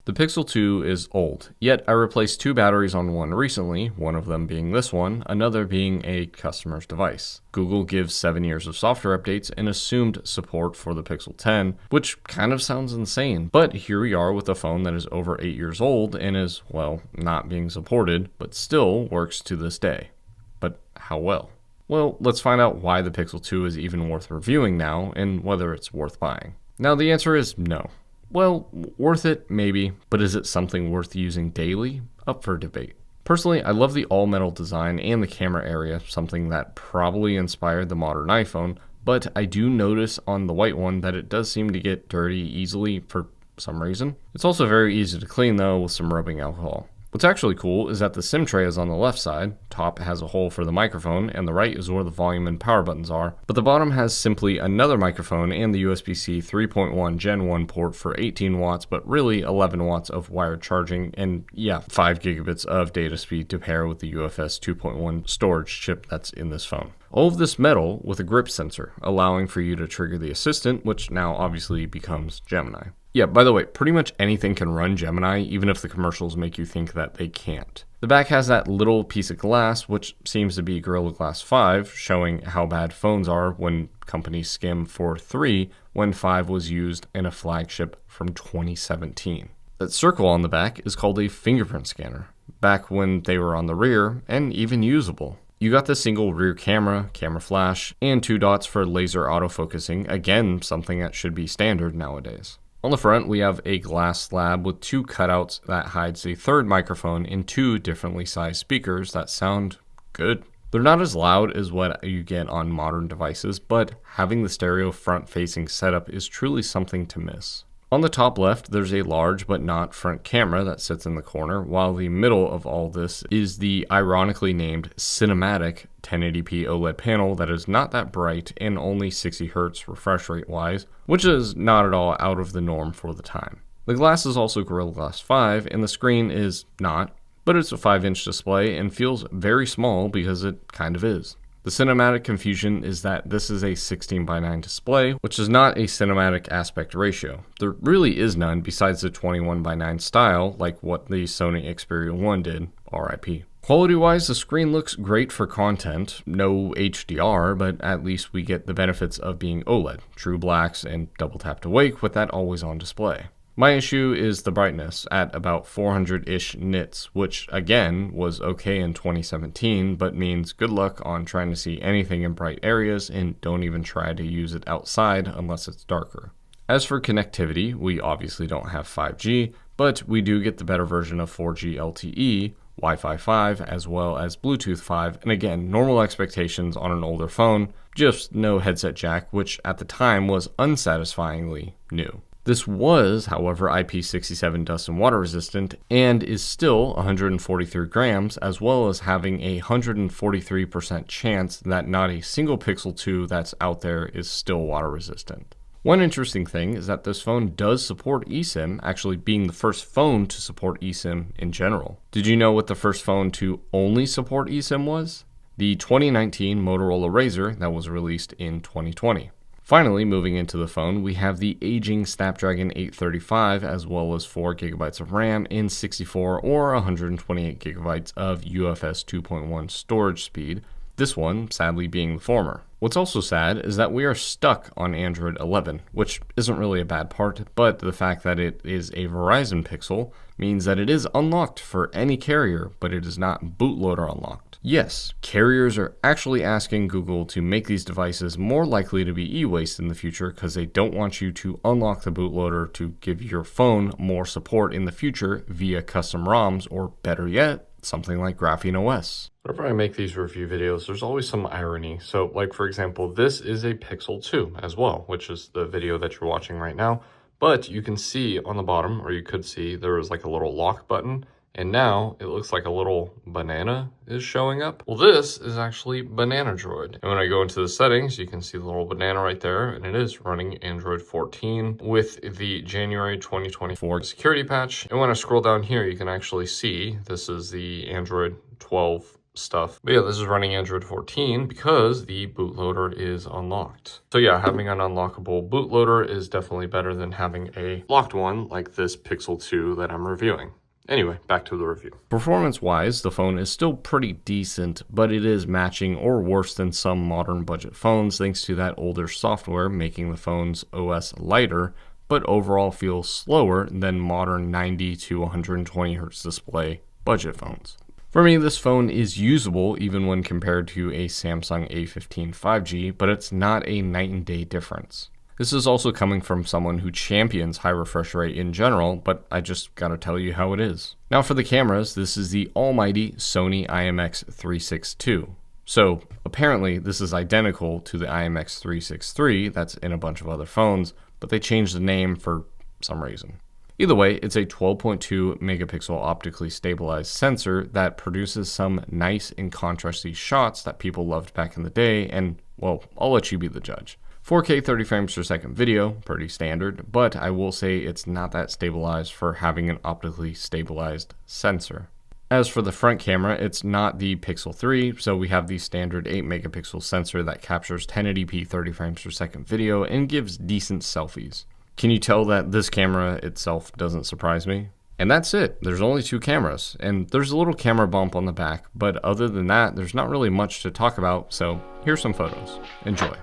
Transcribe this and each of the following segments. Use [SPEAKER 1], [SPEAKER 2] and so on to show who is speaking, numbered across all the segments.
[SPEAKER 1] The Pixel 2 is old, yet I replaced 2 batteries on one recently, one of them being this one, another being a customer's device. Google gives 7 years of software updates and assumed support for the Pixel 10, which kind of sounds insane, but here we are with a phone that is over 8 years old and is, well, not being supported, but still works to this day. But how well? Well, let's find out why the Pixel 2 is even worth reviewing now and whether it's worth buying. Now the answer is no. Well, worth it, maybe, but is it something worth using daily? Up for debate. Personally, I love the all-metal design and the camera area, something that probably inspired the modern iPhone, but I do notice on the white one that it does seem to get dirty easily for some reason. It's also very easy to clean though with some rubbing alcohol. What's actually cool is that the SIM tray is on the left side, top has a hole for the microphone, and the right is where the volume and power buttons are, but the bottom has simply another microphone and the USB-C 3.1 Gen 1 port for 18 watts, but really 11 watts of wired charging, and yeah, 5 gigabits of data speed to pair with the UFS 2.1 storage chip that's in this phone. All of this metal with a grip sensor, allowing for you to trigger the assistant, which now obviously becomes Gemini. Yeah, by the way, pretty much anything can run Gemini, even if the commercials make you think that they can't. The back has that little piece of glass, which seems to be Gorilla Glass 5, showing how bad phones are when companies skim for 3 when 5 was used in a flagship from 2017. That circle on the back is called a fingerprint scanner, back when they were on the rear and even usable. You got the single rear camera, camera flash, and 2 dots for laser autofocusing, again something that should be standard nowadays. On the front, we have a glass slab with 2 cutouts that hides a third microphone and 2 differently sized speakers that sound good. They're not as loud as what you get on modern devices, but having the stereo front-facing setup is truly something to miss. On the top left, there's a large but not front camera that sits in the corner, while the middle of all this is the ironically named cinematic 1080p OLED panel that is not that bright and only 60 Hz refresh rate wise, which is not at all out of the norm for the time. The glass is also Gorilla Glass 5 and the screen is not, but it's a 5-inch display and feels very small because it kind of is. The cinematic confusion is that this is a 16:9 display, which is not a cinematic aspect ratio. There really is none besides the 21:9 style, like what the Sony Xperia 1 did, RIP. Quality-wise, the screen looks great for content, no HDR, but at least we get the benefits of being OLED, true blacks, and double tap to wake with that always on display. My issue is the brightness at about 400-ish nits, which again was okay in 2017, but means good luck on trying to see anything in bright areas and don't even try to use it outside unless it's darker. As for connectivity, we obviously don't have 5G, but we do get the better version of 4G LTE, Wi-Fi 5, as well as Bluetooth 5, and again, normal expectations on an older phone, just no headset jack, which at the time was unsatisfyingly new. This was, however, IP67 dust and water resistant and is still 143 grams, as well as having a 143% chance that not a single Pixel 2 that's out there is still water resistant. One interesting thing is that this phone does support eSIM, actually being the first phone to support eSIM in general. Did you know what the first phone to only support eSIM was? The 2019 Motorola Razr that was released in 2020. Finally, moving into the phone, we have the aging Snapdragon 835 as well as 4 GB of RAM and 64 or 128 GB of UFS 2.1 storage speed, this one sadly being the former. What's also sad is that we are stuck on Android 11, which isn't really a bad part, but the fact that it is a Verizon Pixel means that it is unlocked for any carrier, but it is not bootloader unlocked. Yes, carriers are actually asking Google to make these devices more likely to be e-waste in the future because they don't want you to unlock the bootloader to give your phone more support in the future via custom ROMs, or better yet, something like Graphene OS. Whenever I make these review videos, there's always some irony. So like for example, this is a Pixel 2 as well, which is the video that you're watching right now. But you can see on the bottom, or you could see there was like a little lock button. And now it looks like a little banana is showing up. Well, this is actually Banana Droid. And when I go into the settings, you can see the little banana right there, and it is running Android 14 with the January 2024 security patch. And when I scroll down here, you can actually see this is the Android 12 stuff. But yeah, this is running Android 14 because the bootloader is unlocked. So yeah, having an unlockable bootloader is definitely better than having a locked one like this Pixel 2 that I'm reviewing. Anyway, back to the review. Performance-wise, the phone is still pretty decent, but it is matching or worse than some modern budget phones thanks to that older software making the phone's OS lighter, but overall feels slower than modern 90 to 120 Hz display budget phones. For me, this phone is usable even when compared to a Samsung A15 5G, but it's not a night and day difference. This is also coming from someone who champions high refresh rate in general, but I just gotta tell you how it is. Now for the cameras, this is the almighty Sony IMX362. So apparently this is identical to the IMX363 that's in a bunch of other phones, but they changed the name for some reason. Either way, it's a 12.2 megapixel optically stabilized sensor that produces some nice and contrasty shots that people loved back in the day, and well, I'll let you be the judge. 4K 30 frames per second video, pretty standard, but I will say it's not that stabilized for having an optically stabilized sensor. As for the front camera, it's not the Pixel 3, so we have the standard 8 megapixel sensor that captures 1080p 30 frames per second video and gives decent selfies. Can you tell that this camera itself doesn't surprise me? And that's it. There's only 2 cameras, and there's a little camera bump on the back, but other than that, there's not really much to talk about, so here's some photos. Enjoy.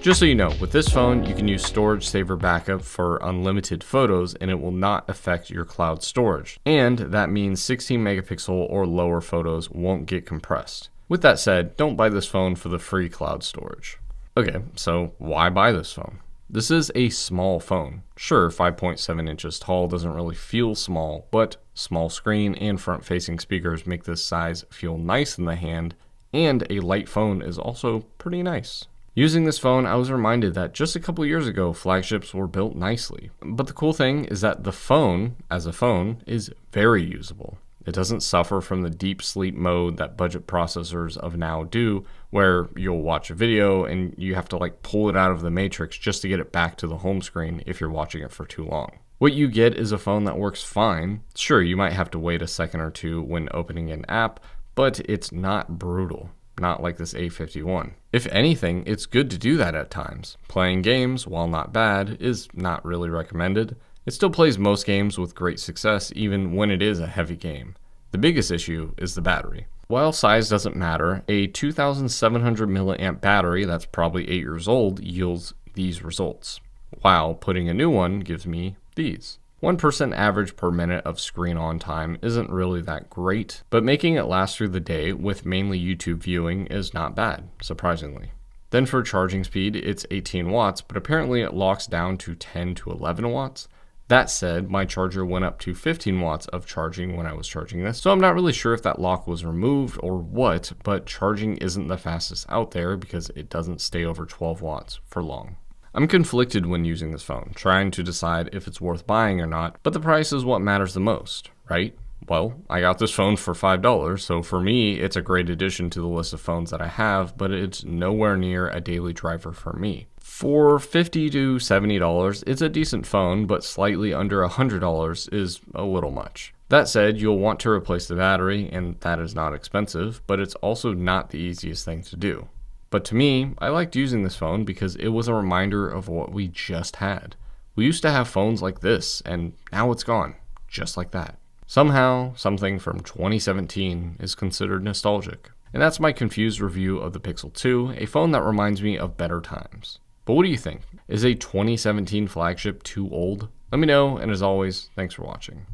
[SPEAKER 1] Just so you know, with this phone, you can use Storage Saver Backup for unlimited photos and it will not affect your cloud storage. And that means 16 megapixel or lower photos won't get compressed. With that said, don't buy this phone for the free cloud storage. Okay, so why buy this phone? This is a small phone. Sure, 5.7 inches tall doesn't really feel small, but small screen and front-facing speakers make this size feel nice in the hand, and a light phone is also pretty nice. Using this phone, I was reminded that just a couple years ago, flagships were built nicely. But the cool thing is that the phone, as a phone, is very usable. It doesn't suffer from the deep sleep mode that budget processors of now do, where you'll watch a video and you have to pull it out of the matrix just to get it back to the home screen if you're watching it for too long. What you get is a phone that works fine. Sure, you might have to wait a second or two when opening an app, but it's not brutal. Not like this A51. If anything, it's good to do that at times. Playing games, while not bad, is not really recommended. It still plays most games with great success even when it is a heavy game. The biggest issue is the battery. While size doesn't matter, a 2700 milliamp battery that's probably 8 years old yields these results, while putting a new one gives me these. 1% average per minute of screen on time isn't really that great, but making it last through the day with mainly YouTube viewing is not bad, surprisingly. Then for charging speed, it's 18 watts, but apparently it locks down to 10 to 11 watts. That said, my charger went up to 15 watts of charging when I was charging this, so I'm not really sure if that lock was removed or what, but charging isn't the fastest out there because it doesn't stay over 12 watts for long. I'm conflicted when using this phone, trying to decide if it's worth buying or not, but the price is what matters the most, right? Well, I got this phone for $5, so for me, it's a great addition to the list of phones that I have, but it's nowhere near a daily driver for me. For $50 to $70, it's a decent phone, but slightly under $100 is a little much. That said, you'll want to replace the battery, and that is not expensive, but it's also not the easiest thing to do. But to me, I liked using this phone because it was a reminder of what we just had. We used to have phones like this, and now it's gone, just like that. Somehow, something from 2017 is considered nostalgic. And that's my confused review of the Pixel 2, a phone that reminds me of better times. But what do you think? Is a 2017 flagship too old? Let me know, and as always, thanks for watching.